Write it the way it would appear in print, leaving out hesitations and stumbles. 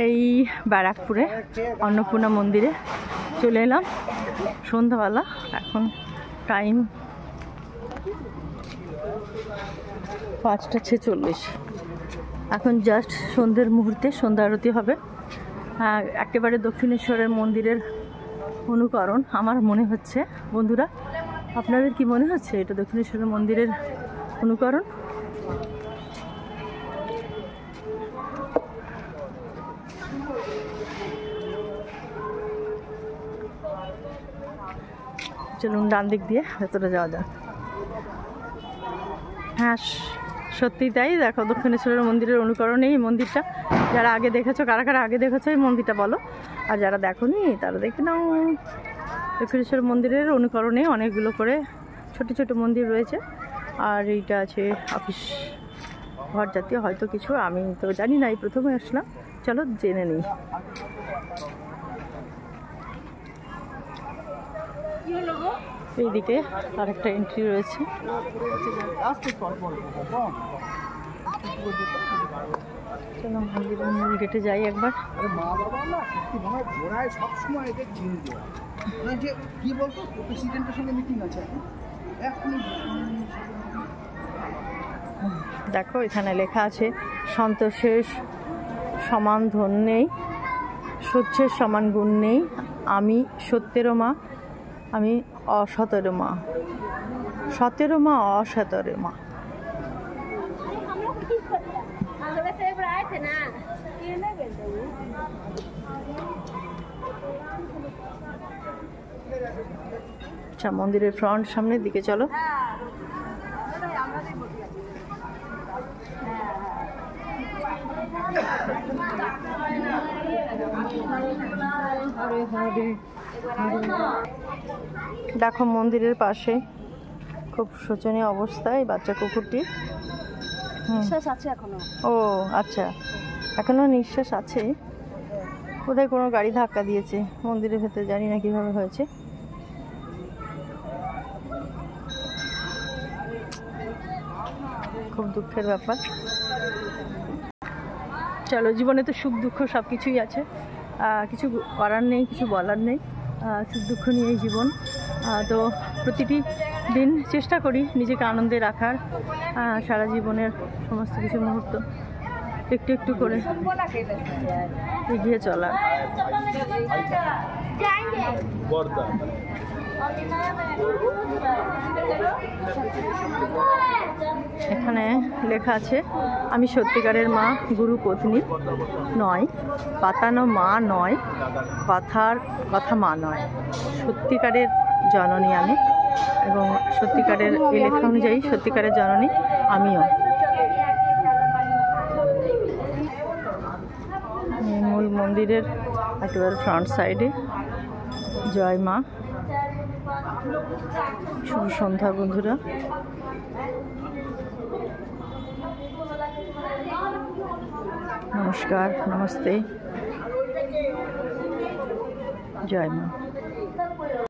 এই ব্যারাকপুরে অন্নপূর্ণা মন্দিরে চলে এলাম সন্ধ্যাবেলা। এখন টাইম 5:46। এখন জাস্ট সন্ধ্যের মুহূর্তে সন্ধ্যা আরতি হবে। একেবারে দক্ষিণেশ্বরের মন্দিরের অনুকরণ আমার মনে হচ্ছে। বন্ধুরা, আপনাদের কি মনে হচ্ছে এটা দক্ষিণেশ্বরের মন্দিরের অনুকরণ? চলুন ডান দিক দিয়ে ভেতরে যাওয়া যাক। হ্যাঁ, সত্যি তাই। দেখো, দক্ষিণেশ্বরের মন্দিরের অনুকরণে এই মন্দিরটা। যারা আগে দেখেছো, কারা কারা আগে দেখেছো এই মন্দিরটা বলো, আর যারা দেখোনি তারা দেখে নাও। দক্ষিণেশ্বর মন্দিরের অনুকরণে অনেকগুলো করে ছোট ছোট মন্দির রয়েছে। আর এইটা আছে অফিস ঘর জাতীয় হয়তো কিছু, আমি তো জানি না, এই প্রথমে আসলাম। চলো জেনে নিই। এইদিকে আরেকটা এন্ট্রি রয়েছে। চলো মন্দিরের মূল গেটে যাই একবার। দেখো, এখানে লেখা আছে সন্তোষের সমান ধন নেই, সহ্যের সমান গুণ নেই, আমি সত্যেরও মা, আমি অসতেরও মা, সতেরো মা অসতেরো মা। আচ্ছা, মন্দিরের ফ্রন্ট সামনের দিকে চলো। দেখো, মন্দিরের পাশে খুব শোচনীয় অবস্থায় বাচ্চা কুকুরটি। নিঃশ্বাস আছে এখনো? ও আচ্ছা, এখনো নিঃশ্বাস আছে। কোথায় কোনো গাড়ি ধাক্কা দিয়েছে মন্দিরের ভেতরে, জানি না কিভাবে হয়েছে। খুব দুঃখের ব্যাপার। চলো, জীবনে তো সুখ দুঃখ সব কিছুই আছে, কিছু করার নেই, কিছু বলার নেই। সুখ দুঃখ নিয়েই জীবন। তো প্রতিটি দিন চেষ্টা করি নিজেকে আনন্দে রাখার, সারা জীবনের সমস্ত কিছু মুহূর্ত একটু একটু করে এগিয়ে চলার। এখানে লেখা আছে, আমি সত্যিকারের মা, গুরু পত্নী নয়, পাতানো মা নয়, কথা মা নয়, সত্যিকারের জননী আমি, এবং সত্যিকারের এই লেখা অনুযায়ী সত্যিকারের জননী আমিও। মূল মন্দিরের একেবারে ফ্রন্ট সাইডে। জয় মা, শুভ সন্ধ্যা বন্ধুরা। নমস্কার, নমস্তে, জয় মা।